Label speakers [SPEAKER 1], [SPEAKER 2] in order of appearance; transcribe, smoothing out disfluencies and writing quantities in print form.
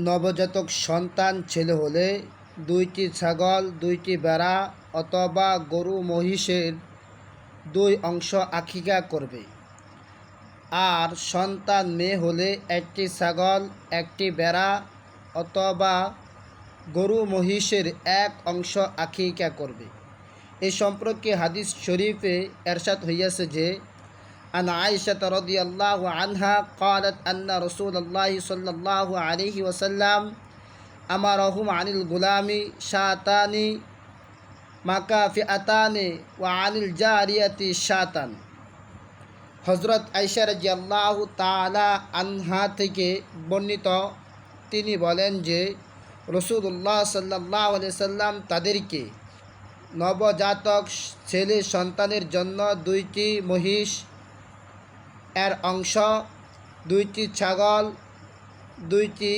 [SPEAKER 1] নবজাতক সন্তান ছেলে হলে 2টি ছাগল, 2টি ভেড়া অথবা গরু মহিষের 2 অংশ আকিকা করবে। আর সন্তান মেয়ে হলে 1টি ছাগল, 1টি ভেড়া অথবা গরু মহিষের 1 অংশ আকিকা করবে। এই সম্পর্কে হাদিস শরীফে এরশাদ হইয়াছে যে, আন আয়েশা রাদিয়াল্লাহু আনহা قالت أن رسول الله صلى الله عليه وسلم أمرهم عن الغلام شاتان مكافئتان وعن الجارية شاتان। হযরত আয়েশা রাদিয়াল্লাহু তাআলা আনহা থেকে বর্ণিত, তিনি বলেন যে রাসূলুল্লাহ সাল্লাল্লাহু আলাইহি সাল্লাম তাদেরকে নবজাতক ছেলে সন্তানের জন্য 2টি মহিষ এর অংশ, 2টি ছাগল, 2টি